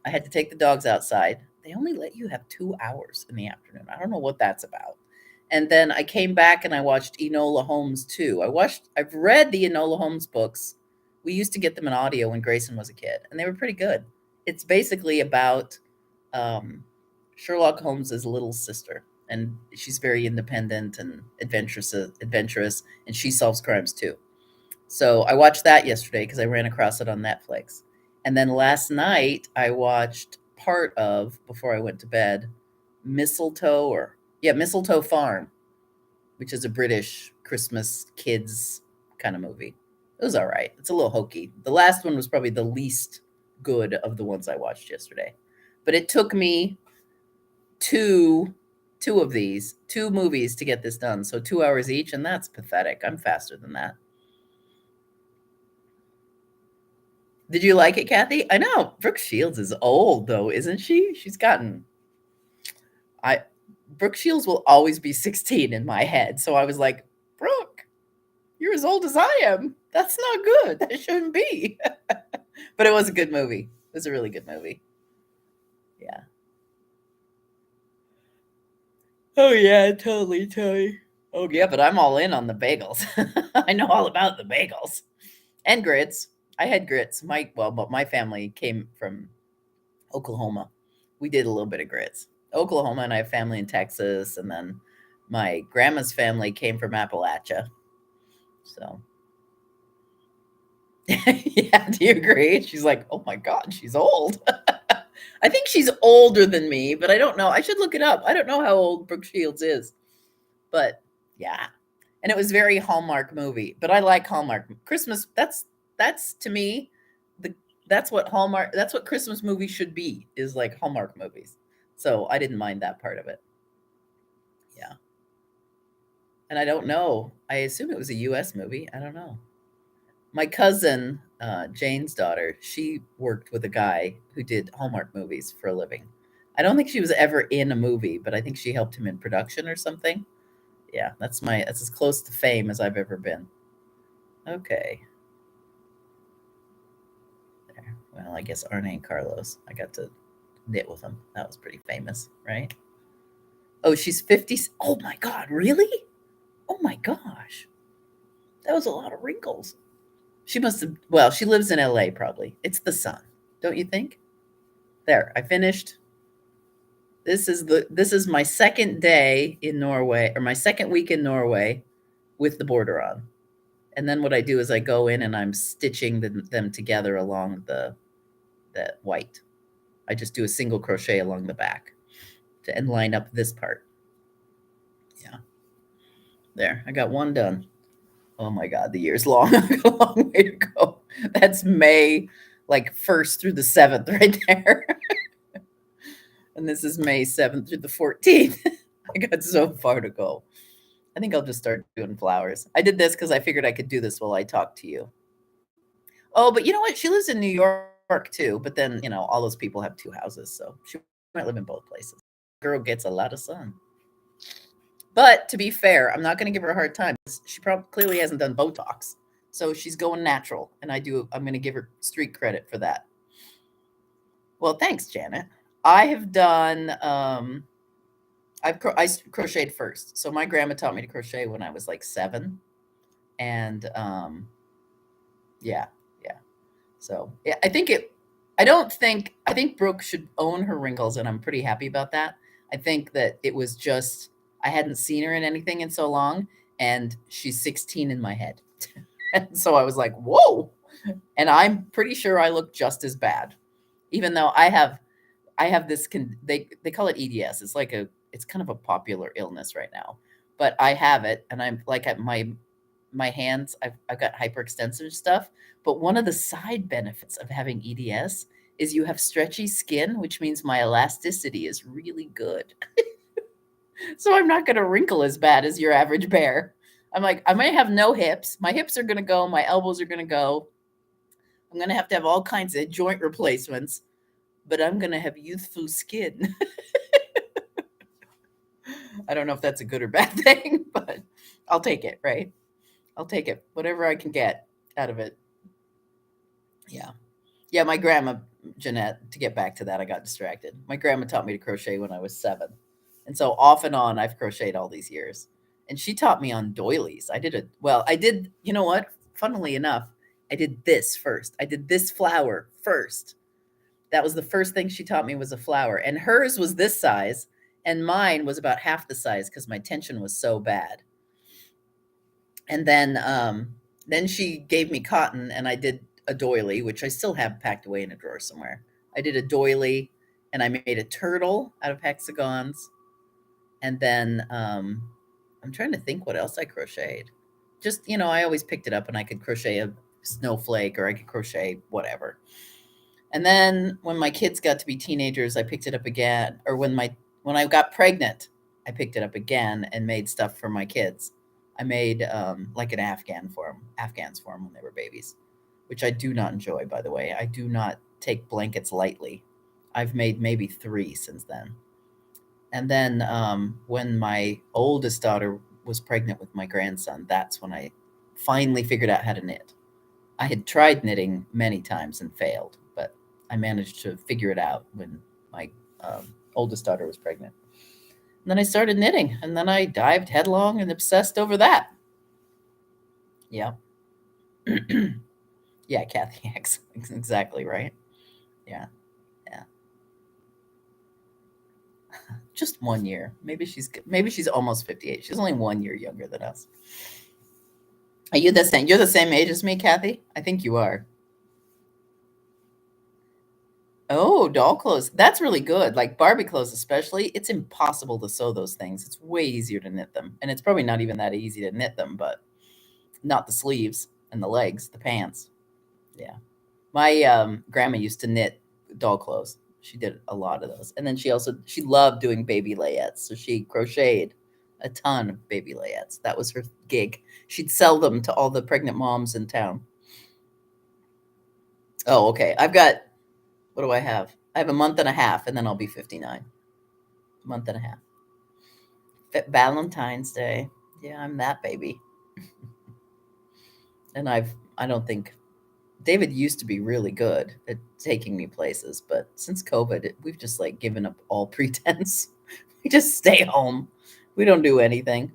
had to take the dogs outside. They only let you have 2 hours in the afternoon. I don't know what that's about. And then I came back and I watched Enola Holmes 2. I've read the Enola Holmes books. We used to get them in audio when Grayson was a kid, and they were pretty good. It's basically about um, Sherlock Holmes's little sister, and she's very independent and adventurous, and she solves crimes too. So I watched that yesterday because I ran across it on Netflix. And then last night I watched part of, before I went to bed, Mistletoe Farm, which is a British Christmas kids kind of movie. It was all right. It's a little hokey. The last one was probably the least good of the ones I watched yesterday. But it took me two of these, 2 movies to get this done. So 2 hours each, and that's pathetic. I'm faster than that. Did you like it, Kathy? I know Brooke Shields is old though, isn't she? I Brooke Shields will always be 16 in my head. So I was like, Brooke, you're as old as I am. That's not good. That shouldn't be. But it was a good movie. It was a really good movie. Yeah. Oh yeah, totally. Oh yeah, but I'm all in on the bagels. I know all about the bagels and grits. I had grits. But my family came from Oklahoma. We did a little bit of grits. Oklahoma, and I have family in Texas, and then my grandma's family came from Appalachia. So, yeah, do you agree? She's like, oh my God, she's old. I think she's older than me, but I don't know. I should look it up. I don't know how old Brooke Shields is, but yeah. And it was very Hallmark movie, but I like Hallmark Christmas. That's to me the that's what Christmas movies should be, is like Hallmark movies. So I didn't mind that part of it. Yeah. And I don't know. I assume it was a US movie. I don't know. My cousin, Jane's daughter, she worked with a guy who did Hallmark movies for a living. I don't think she was ever in a movie, but I think she helped him in production or something. Yeah, that's as close to fame as I've ever been. Okay. There. Well, I guess Arne and Carlos. I got to knit with them. That was pretty famous, right? Oh, she's 50. Oh my God, really? Oh my gosh. That was a lot of wrinkles. She must have, well, she lives in LA probably. It's the sun, don't you think? There, I finished. This is my second day in Norway, or my second week in Norway with the border on. And then what I do is I go in and I'm stitching them together along the white. I just do a single crochet along the back and line up this part. Yeah. There, I got one done. Oh my God, the year's long. I got a long way to go. That's May, like 1st through the 7th right there. And this is May 7th through the 14th. I got so far to go. I think I'll just start doing flowers. I did this because I figured I could do this while I talk to you. Oh, but you know what? She lives in New York too. But then, all those people have 2 houses. So she might live in both places. Girl gets a lot of sun. But to be fair, I'm not going to give her a hard time. She probably clearly hasn't done Botox. So she's going natural. And I'm going to give her street credit for that. Well, thanks, Janet. I have done crocheted first. So my grandma taught me to crochet when I was like 7, and yeah, yeah. So yeah, I think Brooke should own her wrinkles, and I'm pretty happy about that. I think that it was just I hadn't seen her in anything in so long, and she's 16 in my head. And so I was like, whoa. And I'm pretty sure I look just as bad, even though I have this they call it EDS. It's like a it's kind of a popular illness right now. But I have it, and I'm like at my hands, I've got hyperextensive stuff. But one of the side benefits of having EDS is you have stretchy skin, which means my elasticity is really good. So I'm not going to wrinkle as bad as your average bear. I'm like, I might have no hips. My hips are going to go. My elbows are going to go. I'm going to have all kinds of joint replacements, but I'm going to have youthful skin. I don't know if that's a good or bad thing, but I'll take it, right? I'll take it. Whatever I can get out of it. Yeah. Yeah, my grandma, Jeanette, to get back to that, I got distracted. My grandma taught me to crochet when I was 7. And so off and on, I've crocheted all these years. And she taught me on doilies. I did, you know what? Funnily enough, I did this first. I did this flower first. That was the first thing she taught me was a flower. And hers was this size, and mine was about half the size because my tension was so bad. And then she gave me cotton, and I did a doily, which I still have packed away in a drawer somewhere. I did a doily, and I made a turtle out of hexagons. And then I'm trying to think what else I crocheted. Just, I always picked it up and I could crochet a snowflake or I could crochet whatever. And then when my kids got to be teenagers, I picked it up again. Or when I got pregnant, I picked it up again and made stuff for my kids. I made like an Afghans for them when they were babies, which I do not enjoy, by the way. I do not take blankets lightly. I've made maybe 3 since then. And then when my oldest daughter was pregnant with my grandson, that's when I finally figured out how to knit. I had tried knitting many times and failed, but I managed to figure it out when my oldest daughter was pregnant. And then I started knitting, and then I dived headlong and obsessed over that. Yeah. Yeah, Kathy X. Exactly right. Yeah. Yeah. Just 1 year. Maybe she's almost 58. She's only 1 year younger than us. Are you the same? You're the same age as me, Kathy? I think you are. Oh, doll clothes. That's really good. Like Barbie clothes, especially. It's impossible to sew those things. It's way easier to knit them. And it's probably not even that easy to knit them, but not the sleeves and the legs, the pants. Yeah. My grandma used to knit doll clothes. She did a lot of those. And then she loved doing baby layettes. So she crocheted a ton of baby layettes. That was her gig. She'd sell them to all the pregnant moms in town. Oh, okay. What do I have? I have a month and a half, and then I'll be 59. Month and a half. Valentine's Day. Yeah, I'm that baby. And I don't think David used to be really good at taking me places, but since COVID, we've just like given up all pretense. We just stay home. We don't do anything.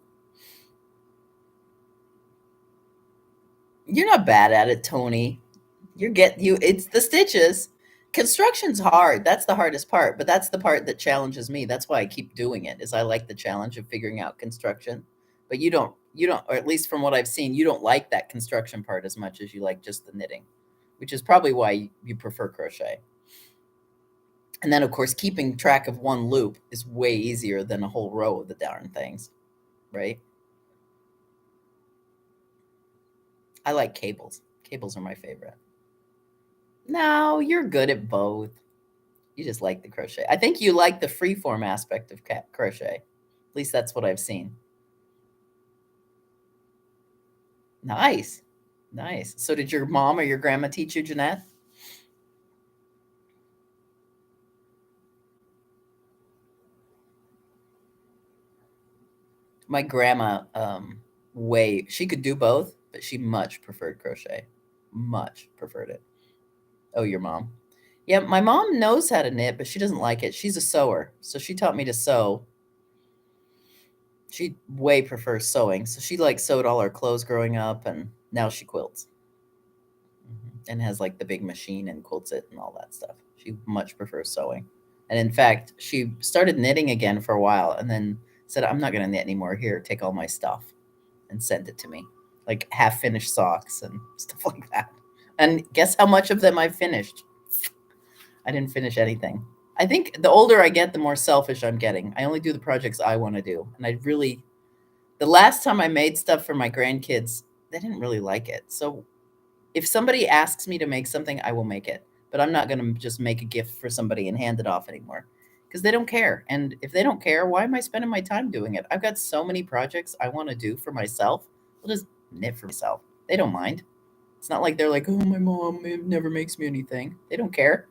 You're not bad at it, Tony. It's the stitches. Construction's hard. That's the hardest part, but that's the part that challenges me. That's why I keep doing it. Is I like the challenge of figuring out construction. But you don't, or at least from what I've seen, you don't like that construction part as much as you like just the knitting, which is probably why you prefer crochet. And then of course keeping track of one loop is way easier than a whole row of the darn things, right? I like cables. Cables are my favorite. No, you're good at both. You just like the crochet. I think you like the freeform aspect of crochet. At least that's what I've seen. Nice. Nice. So did your mom or your grandma teach you, Jeanette? My grandma, she could do both, but she much preferred crochet. Much preferred it. Oh, your mom. Yeah, my mom knows how to knit, but she doesn't like it. She's a sewer. So she taught me to sew. She way prefers sewing. So she like sewed all our clothes growing up, and now she quilts. And has like the big machine and quilts it and all that stuff. She much prefers sewing. And in fact, she started knitting again for a while and then said, I'm not going to knit anymore. Here, take all my stuff, and send it to me. Like half finished socks and stuff like that. And guess how much of them I finished? I didn't finish anything. I think the older I get, the more selfish I'm getting. I only do the projects I want to do. And I really, the last time I made stuff for my grandkids, they didn't really like it. So if somebody asks me to make something, I will make it. But I'm not going to just make a gift for somebody and hand it off anymore, because they don't care. And if they don't care, why am I spending my time doing it? I've got so many projects I want to do for myself. I'll just knit for myself. They don't mind. It's not like they're like, oh, my mom never makes me anything. They don't care.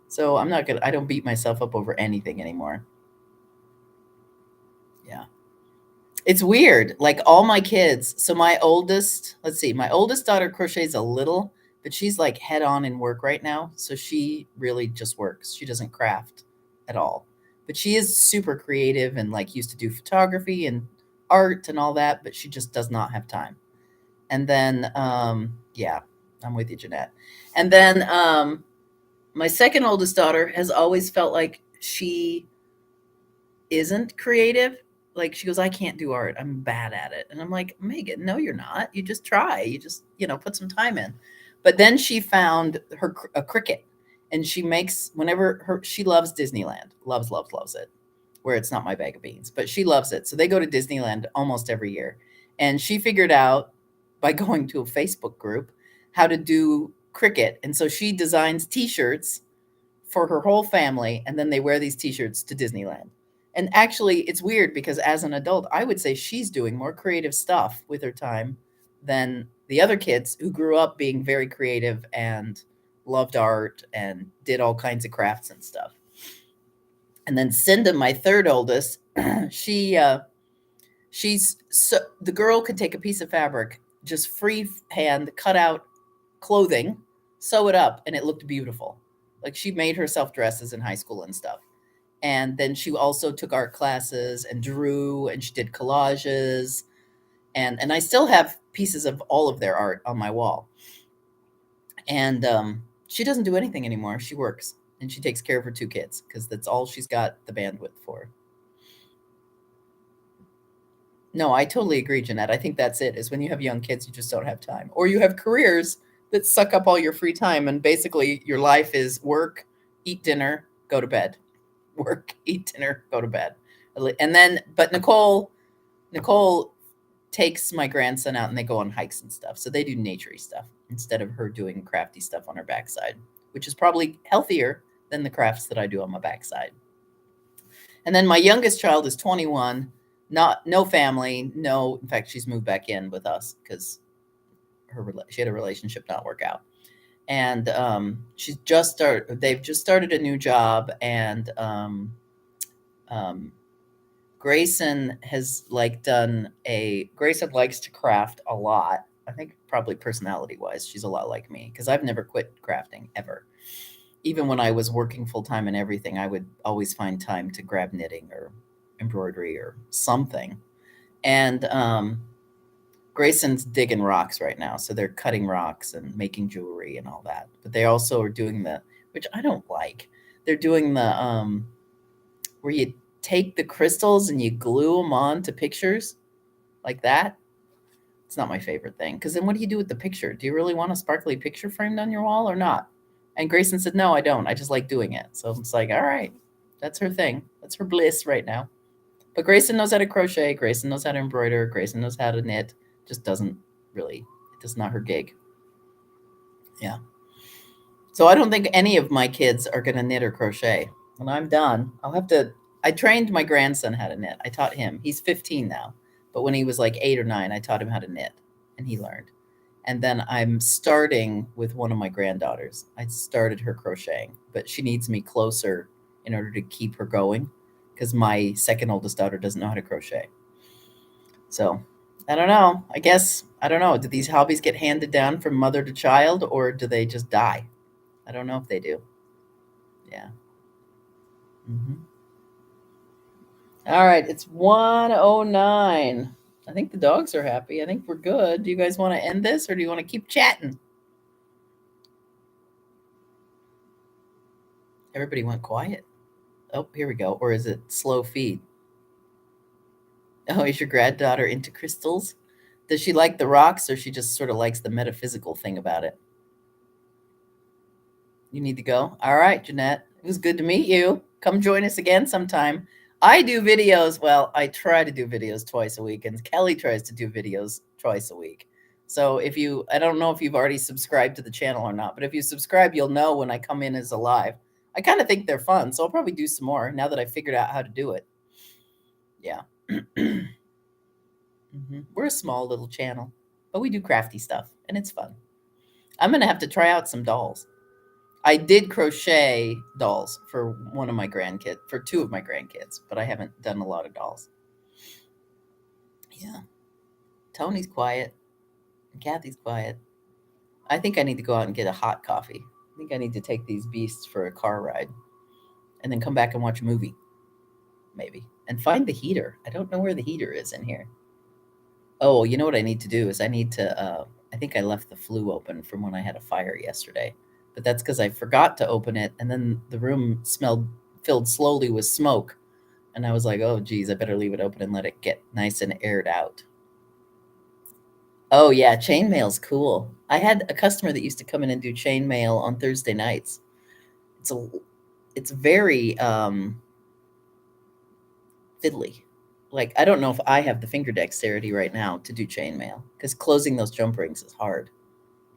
So I don't beat myself up over anything anymore. Yeah. It's weird. Like all my kids. So my oldest, let's see, my oldest daughter crochets a little, but she's like head on in work right now. So she really just works. She doesn't craft at all. But she is super creative and like used to do photography and art and all that, but she just does not have time. And then yeah, I'm with you, Jeanette. And then my second oldest daughter has always felt like she isn't creative. Like she goes, I can't do art. I'm bad at it. And I'm like, Megan, no, you're not. You just try. You just, put some time in. But then she found a Cricut, and she makes she loves Disneyland, loves it, where it's not my bag of beans, but she loves it. So they go to Disneyland almost every year. And she figured out by going to a Facebook group how to do Cricut. And so she designs t-shirts for her whole family. And then they wear these t-shirts to Disneyland. And actually, it's weird because as an adult, I would say she's doing more creative stuff with her time than the other kids who grew up being very creative and loved art and did all kinds of crafts and stuff. And then Cinda, my third oldest, she's so the girl could take a piece of fabric, just freehand cut out clothing, sew it up, and it looked beautiful. Like she made herself dresses in high school and stuff. And then she also took art classes and drew, and she did collages. And I still have pieces of all of their art on my wall. And she doesn't do anything anymore. She works, and she takes care of her two kids because that's all she's got the bandwidth for. No, I totally agree, Jeanette. I think that's it, is when you have young kids, you just don't have time. Or you have careers that suck up all your free time, and basically your life is work, eat dinner, go to bed. Work, eat dinner, go to bed. And then, but Nicole takes my grandson out and they go on hikes and stuff. So they do naturey stuff instead of her doing crafty stuff on her backside, which is probably healthier than the crafts that I do on my backside. And then my youngest child is 21, no family, no. In fact, she's moved back in with us because she had a relationship not work out. And they've just started a new job, and Grayson has Grayson likes to craft a lot. I think probably personality wise, she's a lot like me, because I've never quit crafting ever. Even when I was working full time and everything, I would always find time to grab knitting or embroidery or something. And Grayson's digging rocks right now. So they're cutting rocks and making jewelry and all that. But they also are doing which I don't like. They're doing the where you take the crystals and you glue them on to pictures like that. It's not my favorite thing. Because then what do you do with the picture? Do you really want a sparkly picture framed on your wall or not? And Grayson said, no, I don't. I just like doing it. So it's like, all right, that's her thing. That's her bliss right now. But Grayson knows how to crochet. Grayson knows how to embroider. Grayson knows how to knit. Just doesn't really, it's not her gig. Yeah. So I don't think any of my kids are going to knit or crochet. When I'm done, I trained my grandson how to knit. I taught him. He's 15 now. But when he was like 8 or 9, I taught him how to knit, and he learned. And then I'm starting with one of my granddaughters. I started her crocheting, but she needs me closer in order to keep her going, because my second oldest daughter doesn't know how to crochet. So I don't know. I don't know. Do these hobbies get handed down from mother to child, or do they just die? I don't know if they do. Yeah. Mm-hmm. All right, it's 1:09. I think the dogs are happy. I think we're good. Do you guys want to end this or do you want to keep chatting? Everybody went quiet. Oh, here we go. Or is it slow feed? Oh, is your granddaughter into crystals? Does she like the rocks or she just sort of likes the metaphysical thing about it? You need to go. All right, Jeanette. It was good to meet you. Come join us again sometime. I do videos. Well, I try to do videos twice a week, and Kelly tries to do videos twice a week. So if you, I don't know if you've already subscribed to the channel or not, but if you subscribe, you'll know when I come in as a live. I kind of think they're fun, so I'll probably do some more now that I figured out how to do it. Yeah. We're a small little channel, but we do crafty stuff, and it's fun. I'm going to have to try out some dolls. I did crochet dolls for one of my grandkids, for two of my grandkids, but I haven't done a lot of dolls. Yeah. Tony's quiet. And Kathy's quiet. I think I need to go out and get a hot coffee. I think I need to take these beasts for a car ride and then come back and watch a movie, maybe. And find the heater. I don't know where the heater is in here. Oh, you know what I need to do is I need to, I think I left the flue open from when I had a fire yesterday. But that's because I forgot to open it, and then the room filled slowly with smoke. And I was like, oh, geez, I better leave it open and let it get nice and aired out. Oh, yeah, chainmail's cool. I had a customer that used to come in and do chainmail on Thursday nights. It's very fiddly. Like, I don't know if I have the finger dexterity right now to do chainmail because closing those jump rings is hard.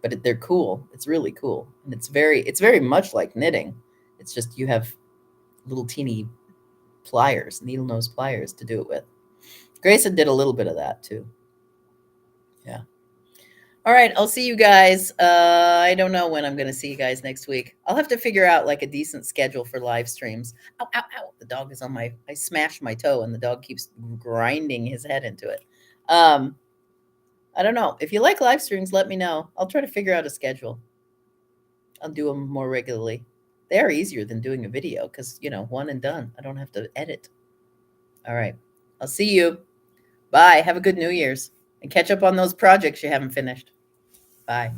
But they're cool. It's really cool, and it's very much like knitting. It's just you have little teeny pliers, needle nose pliers to do it with. Grayson did a little bit of that too. Yeah. All right, I'll see you guys. I don't know when I'm going to see you guys next week. I'll have to figure out like a decent schedule for live streams. Ow, ow, ow. The dog is on I smashed my toe and the dog keeps grinding his head into it. I don't know. If you like live streams, let me know. I'll try to figure out a schedule. I'll do them more regularly. They are easier than doing a video because, one and done. I don't have to edit. All right. I'll see you. Bye. Have a good New Year's and catch up on those projects you haven't finished. Bye.